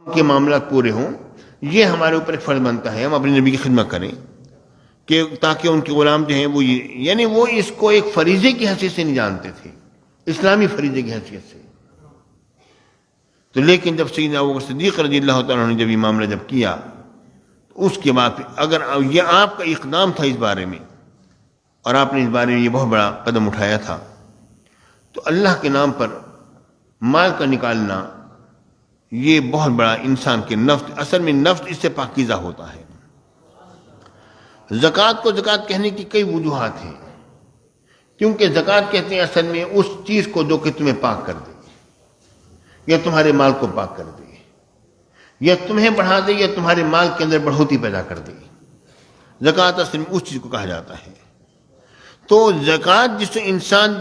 ان کے معاملات پورے ہوں، یہ ہمارے اوپر ایک فرض بنتا ہے، ہم اپنے نبی کی خدمت کریں کہ تاکہ ان کے غلام جو ہیں وہ یعنی وہ اس کو ایک فریضے کی حیثیت سے نہیں جانتے تھے، اسلامی فریضے کی حیثیت سے. تو لیکن جب سیدنا ابوبکر صدیق رضی اللہ تعالیٰ عنہ نے جب یہ معاملہ جب کیا، اس کے بعد اگر یہ آپ کا اقدام تھا اس بارے میں اور آپ نے اس بارے میں یہ بہت بڑا قدم اٹھایا تھا، تو اللہ کے نام پر مال کا نکالنا یہ بہت بڑا انسان کے نفس، اصل میں نفس اس سے پاکیزہ ہوتا ہے. زکوٰۃ کو زکوٰۃ کہنے کی کئی وجوہات ہیں، کیونکہ زکوٰۃ کہتے ہیں اصل میں اس چیز کو جو کہ تمہیں پاک کر دے، یا تمہارے مال کو پاک کر دے، یا تمہیں بڑھا دے، یا تمہارے مال کے اندر بڑھوتی پیدا کر دے. زکوٰۃ اصل میں اس چیز کو کہا جاتا ہے. تو زکوٰۃ جس انسان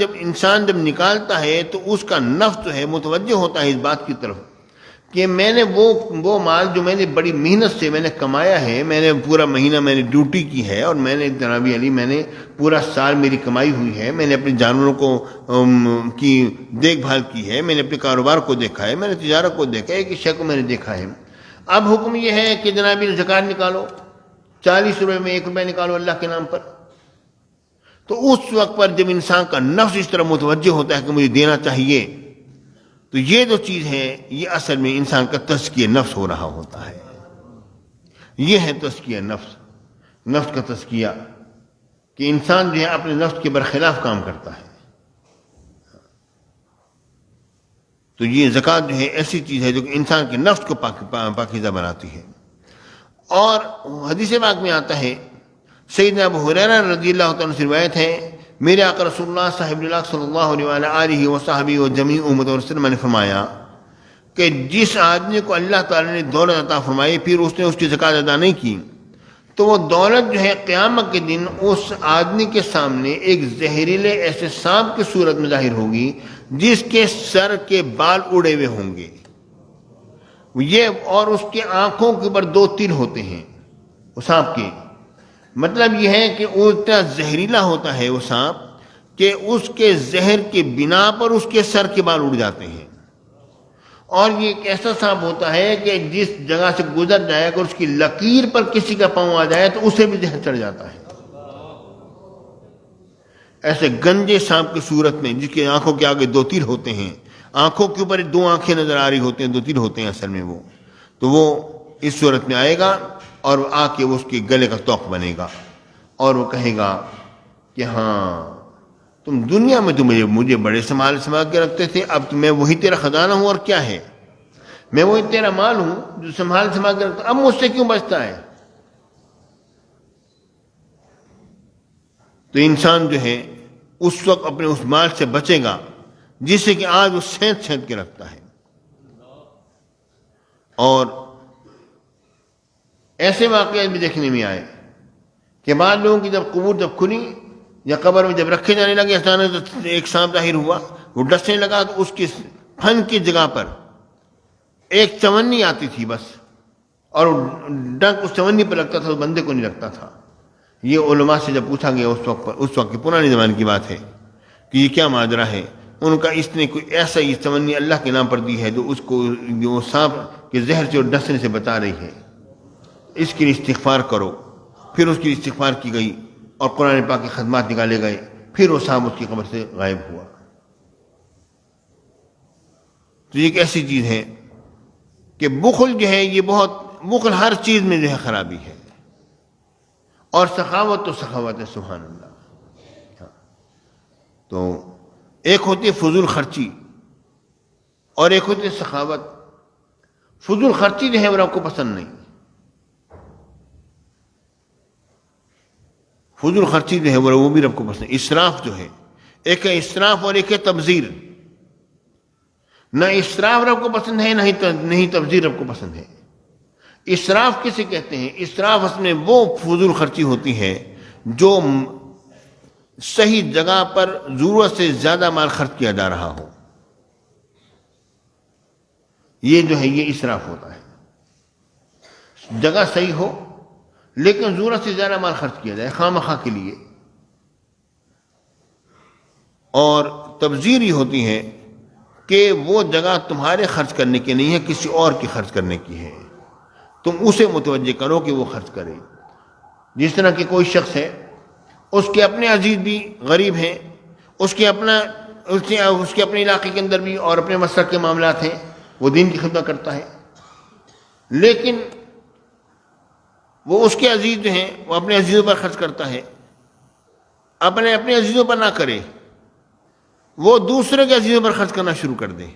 جب نکالتا ہے تو اس کا نفس جو ہے متوجہ ہوتا ہے اس بات کی طرف کہ میں نے وہ مال جو میں نے بڑی محنت سے میں نے کمایا ہے، میں نے پورا مہینہ میں نے ڈیوٹی کی ہے، اور میں نے جناب علی میں نے پورا سال میری کمائی ہوئی ہے، میں نے اپنے جانوروں کو کی دیکھ بھال کی ہے، میں نے اپنے کاروبار کو دیکھا ہے، میں نے تجارت کو دیکھا ہے، ایک شے کو میں نے دیکھا ہے. اب حکم یہ ہے کہ جناب زکوٰۃ نکالو، 40 روپے میں 1 روپے نکالو اللہ کے نام پر. تو اس وقت پر جب انسان کا نفس اس طرح متوجہ ہوتا ہے کہ مجھے دینا چاہیے، تو یہ جو چیز ہے یہ اصل میں انسان کا تزکیہ نفس ہو رہا ہوتا ہے. یہ ہے تزکیہ نفس، نفس کا تزکیہ، کہ انسان جو ہے اپنے نفس کے برخلاف کام کرتا ہے. تو یہ زکوٰۃ جو ہے ایسی چیز ہے جو کہ انسان کے نفس کو پاکیزہ بناتی ہے. اور حدیث پاک میں آتا ہے، سیدنا ابو ہریرہ رضی اللہ تعالیٰ عنہ سے روایت ہے، میرے آقا رسول اللہ صاحب اللہ صلی اللہ علیہ وآلہ و جمیع امت وسلم نے فرمایا کہ جس آدمی کو اللہ تعالیٰ نے دولت عطا فرمائی پھر اس نے اس کی زکوٰۃ ادا نہیں کی، تو وہ دولت جو ہے قیامت کے دن اس آدمی کے سامنے ایک زہریلے ایسے سانپ کی صورت میں ظاہر ہوگی جس کے سر کے بال اڑے ہوئے ہوں گے. یہ اور اس کے آنکھوں کے اوپر 2 تیر ہوتے ہیں وہ سانپ کے. مطلب یہ ہے کہ وہ اتنا زہریلا ہوتا ہے وہ سانپ کہ اس کے زہر کے بنا پر اس کے سر کے بال اڑ جاتے ہیں. اور یہ ایک ایسا سانپ ہوتا ہے کہ جس جگہ سے گزر جائے اگر اس کی لکیر پر کسی کا پاؤں آ جائے تو اسے بھی زہر چڑھ جاتا ہے. ایسے گنجے سانپ کی صورت میں جس کے آنکھوں کے آگے 2 تیر ہوتے ہیں، آنکھوں کے اوپر 2 آنکھیں نظر آ رہی ہوتے ہیں، 2 تیر ہوتے ہیں اصل میں وہ. تو وہ اس صورت میں آئے گا اور آ کے اس کے گلے کا توق بنے گا اور وہ کہے گا کہ ہاں تم دنیا میں مجھے بڑے سنبھال کے رکھتے تھے، اب تو میں وہی تیرا خزانہ ہوں، اور کیا ہے میں وہی تیرا مال ہوں جو سنبھال کے رکھتا، اب مجھ سے کیوں بچتا ہے؟ تو انسان جو ہے اس وقت اپنے اس مال سے بچے گا جس سے کہ آج وہ سینت کے رکھتا ہے. اور ایسے واقعات بھی دیکھنے میں آئے کہ بعض لوگوں کی جب قبور جب کھلی یا قبر میں جب رکھے جانے لگے، اچانک ایک سانپ ظاہر ہوا، وہ ڈسنے لگا تو اس کی پھن کی جگہ پر ایک چونی آتی تھی بس، اور ڈنک اس چونی پر لگتا تھا، اس بندے کو نہیں لگتا تھا. یہ علماء سے جب پوچھا گیا اس وقت کی پرانے زمانے کی بات ہے کہ یہ کیا ماجرا ہے، ان کا اس نے کوئی ایسا یہ چونی اللہ کے نام پر دی ہے جو اس کو جو سانپ کے زہر سے اور ڈسنے سے بچا رہی ہے، اس کے لیے استغفار کرو. پھر اس کی استغفار کی گئی اور قرآن پاک کی خدمات نکالے گئے، پھر وہ سانپ اس کی قبر سے غائب ہوا. تو یہ ایک ایسی چیز ہے کہ بخل جو ہے یہ بخل ہر چیز میں جو ہے خرابی ہے. اور سخاوت تو سخاوت ہے، سبحان اللہ. تو ایک ہوتی ہے فضول خرچی اور ایک ہوتی ہے سخاوت. فضول خرچی جو ہے وہ آپ کو پسند نہیں، فضول خرچی جو ہے وہ بھی رب کو پسند. اسراف جو ہے، ایک ہے اسراف اور ایک ہے تبذیر. نہ اسراف رب کو پسند ہے، نہیں تبذیر رب کو پسند ہے. اسراف کسے کہتے ہیں؟ اسراف اس میں وہ فضول خرچی ہوتی ہے جو صحیح جگہ پر ضرورت سے زیادہ مال خرچ کیا جا رہا ہو، یہ جو ہے یہ اسراف ہوتا ہے. جگہ صحیح ہو لیکن ضرورت سے زیادہ مال خرچ کیا جائے خواہ مخواہ کے لیے. اور تبذیر ہی ہوتی ہے کہ وہ جگہ تمہارے خرچ کرنے کی نہیں ہے، کسی اور کی خرچ کرنے کی ہے، تم اسے متوجہ کرو کہ وہ خرچ کرے۔ جس طرح کہ کوئی شخص ہے، اس کے اپنے عزیز بھی غریب ہیں، اس کے اپنے علاقے کے اندر بھی اور اپنے مسلک کے معاملات ہیں، وہ دین کی خدمت کرتا ہے، لیکن وہ اس کے عزیز جو ہیں وہ اپنے عزیزوں پر خرچ کرتا ہے، اپنے عزیزوں پر نہ کرے، وہ دوسرے کے عزیزوں پر خرچ کرنا شروع کر دے۔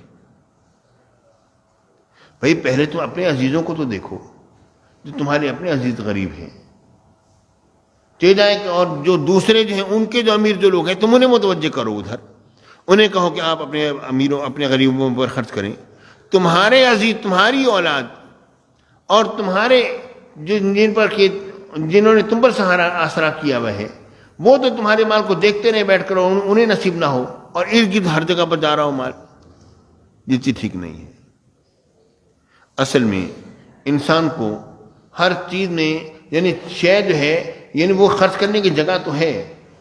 بھئی پہلے تم اپنے عزیزوں کو تو دیکھو، جو تمہارے اپنے عزیز غریب ہیں، کہ اور جو دوسرے جو ہیں ان کے جو امیر جو لوگ ہیں تم انہیں متوجہ کرو، ادھر انہیں کہو کہ آپ اپنے امیروں اپنے غریبوں پر خرچ کریں۔ تمہارے عزیز، تمہاری اولاد اور تمہارے جنہوں نے تم پر سہارا آسرا کیا ہوا ہے، وہ تو تمہارے مال کو دیکھتے رہے بیٹھ کر، انہیں نصیب نہ ہو، اور ارد گرد ہر جگہ پر جا رہا ہو مال، یہ چیز ٹھیک نہیں ہے۔ اصل میں انسان کو ہر چیز میں یعنی شے جو ہے، یعنی وہ خرچ کرنے کی جگہ تو ہے،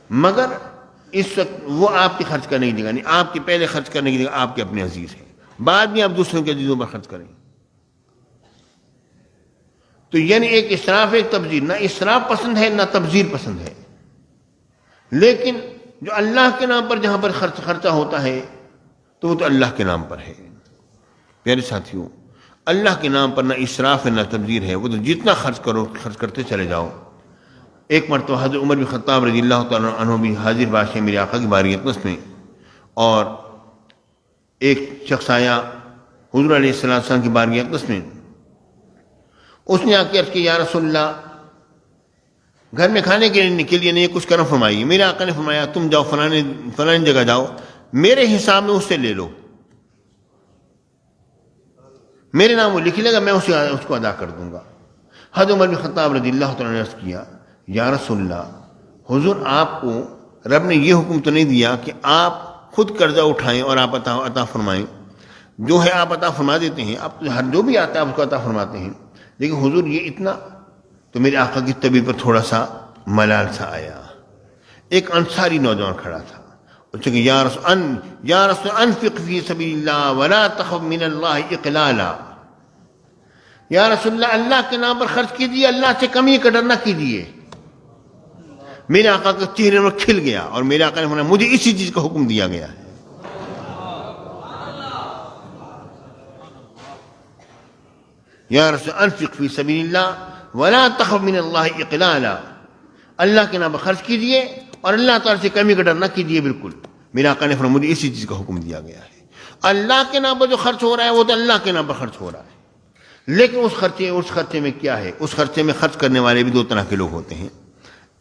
مگر اس وقت وہ آپ کی خرچ کرنے کی جگہ نہیں، آپ کی پہلے خرچ کرنے کی جگہ آپ کے اپنے عزیز ہیں، بعد میں آپ دوسروں کے عزیزوں پر خرچ کریں۔ تو یعنی ایک اسراف، ایک تبذیر، نہ اسراف پسند ہے نہ تبذیر پسند ہے، لیکن جو اللہ کے نام پر جہاں پر خرچہ ہوتا ہے تو وہ تو اللہ کے نام پر ہے۔ پیارے ساتھیوں، اللہ کے نام پر نہ اسراف ہے نہ تبذیر ہے، وہ تو جتنا خرچ کرو خرچ کرتے چلے جاؤ۔ ایک مرتبہ حضرت عمر بن خطاب رضی اللہ تعالیٰ عنہ بھی حاضر باش ہے میرے آقا کی بارگاہ اقدس میں، اور ایک شخص آیا حضور علیہ السلام کی بارگاہ اقدس میں، اس نے آ کے عرض کیا، یا رسول اللہ، گھر میں کھانے کے لیے نہیں کچھ کرم فرمائیے۔ میرے آقا نے فرمایا، تم جاؤ فلانی جگہ جاؤ، میرے حساب میں اس سے لے لو، میرے نام وہ لکھ لے گا، میں اس کو ادا کر دوں گا۔ حضرت عمر بن خطاب رضی اللہ تعالیٰ نے عرض کیا، یا رسول اللہ، حضور آپ کو رب نے یہ حکم تو نہیں دیا کہ آپ خود قرضہ اٹھائیں اور آپ عطا فرمائیں؟ جو ہے آپ عطا فرما دیتے ہیں، آپ ہر جو بھی آتا ہے آپ اس کو عطا فرماتے ہیں، لیکن حضور یہ اتنا؟ تو میرے آقا کی طبیعت پر تھوڑا سا ملال سا آیا۔ ایک انصاری نوجوان کھڑا تھا، اس نے کہا، یا رسول انفق فی سبیل اللہ ولا تخف من اللہ اقلالا، یا رسول اللہ، اللہ کے نام پر خرچ کیجیے، اللہ سے کمی کا ڈر نہ کیجیے۔ میرے آقا کے چہرے پر کھل گیا، اور میرے آقا نے فرمایا، مجھے اسی چیز کا حکم دیا گیا ہے۔ یا رسول انفق فی سبیل اللہ ولا تخف من اللہ اقلالا، اللہ کے نام پر خرچ کیجیے اور اللہ تعالیٰ سے کمی کا ڈر نہ کیجیے۔ بالکل میرے آقا نے فرمایا، مجھے اسی چیز کا حکم دیا گیا ہے۔ اللہ کے نام پر جو خرچ ہو رہا ہے وہ تو اللہ کے نام پر خرچ ہو رہا ہے، لیکن اس خرچے میں کیا ہے؟ اس خرچے میں خرچ کرنے والے بھی دو طرح کے لوگ ہوتے ہیں۔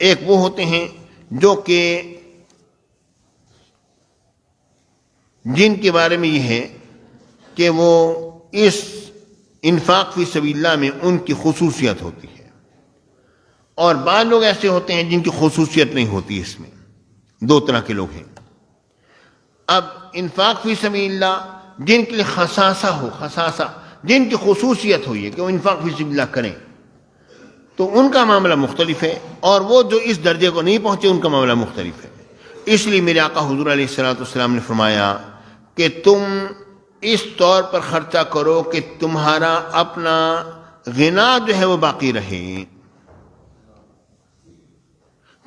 ایک وہ ہوتے ہیں جو کہ جن کے بارے میں یہ ہے کہ وہ اس انفاق فی سبیل اللہ میں ان کی خصوصیت ہوتی ہے، اور بعض لوگ ایسے ہوتے ہیں جن کی خصوصیت نہیں ہوتی۔ اس میں دو طرح کے لوگ ہیں۔ اب انفاق فی سبیل اللہ جن کے لیے خصاصہ جن کی خصوصیت ہوئی ہے کہ وہ انفاق فی سبیل اللہ کریں، تو ان کا معاملہ مختلف ہے، اور وہ جو اس درجے کو نہیں پہنچے ان کا معاملہ مختلف ہے۔ اس لیے میرے آقا حضور علیہ السلام نے فرمایا کہ تم اس طور پر خرچہ کرو کہ تمہارا اپنا غنا جو ہے وہ باقی رہے۔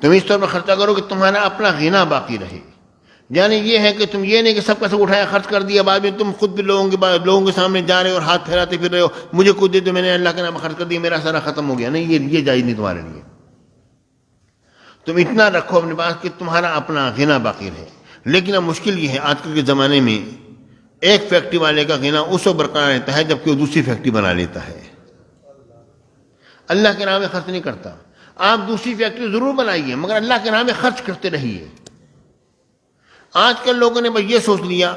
تم اس طور پر خرچہ کرو کہ تمہارا اپنا غنا باقی رہے، یعنی یہ ہے کہ تم یہ نہیں کہ سب کا سب اٹھایا خرچ کر دیا، بعد میں تم خود بھی لوگوں کے سامنے جا رہے ہو اور ہاتھ پھیراتے پھر رہے ہو، مجھے کچھ دے دو، میں نے اللہ کے نام خرچ کر دیا، میرا سارا ختم ہو گیا۔ نہیں، یہ جائز نہیں تمہارے لیے۔ تم اتنا رکھو اپنے پاس کہ تمہارا اپنا غنا باقی رہے۔ لیکن اب مشکل یہ ہے، آج کل کے زمانے میں ایک فیکٹری والے کا غنا اس وقت برقرار رہتا ہے جبکہ وہ دوسری فیکٹری بنا لیتا ہے، اللہ کے نام میں خرچ نہیں کرتا۔ آپ دوسری فیکٹری ضرور بنائیے مگر اللہ کے نام میں خرچ کرتے رہیے۔ آج کل لوگوں نے بس یہ سوچ لیا،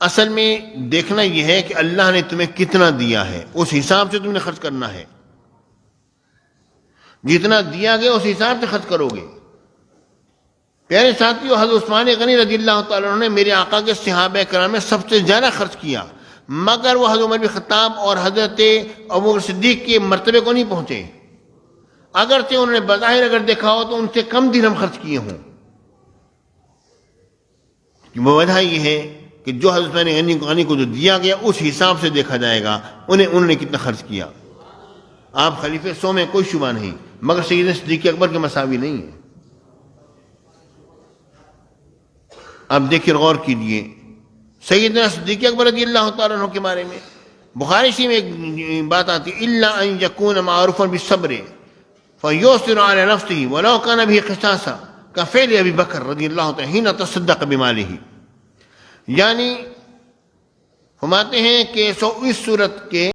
اصل میں دیکھنا یہ ہے کہ اللہ نے تمہیں کتنا دیا ہے، اس حساب سے تم نے خرچ کرنا ہے، جتنا دیا گیا اس حساب سے خرچ کرو گے۔ پیارے ساتھیوں، حضرت عثمان غنی رضی اللہ تعالیٰ عنہ نے میرے آقا کے صحابہ کرام میں سب سے زیادہ خرچ کیا، مگر وہ حضرت عمر بن خطاب اور حضرت ابوبکر صدیق کے مرتبے کو نہیں پہنچے، اگرچہ انہوں نے بظاہر اگر دیکھا ہو تو ان سے کم درہم خرچ کیے ہوں۔ وہ وجہ یہ ہے کہ جو حضرت غنی کو جو دیا گیا اس حساب سے دیکھا جائے گا انہوں نے کتنا خرچ کیا. آپ خلیفہ 100 میں کوئی شبہ نہیں، مگر سیدنا صدیق اکبر کے مساوی نہیں ہے. آپ دیکھیں غور کیجئے سیدنا صدیق اکبر رضی اللہ تعالیٰ عنہ کے بارے میں بخاری شریف میں ایک بات آتی الا ان یکون معروفا بالصبر فیؤثر علی نفسه ولو کان به قصاصا کفعل ابی بکر رضی اللہ تعالیٰ حین تصدق بمالہ. یعنی فرماتے ہیں کہ اس صورت کے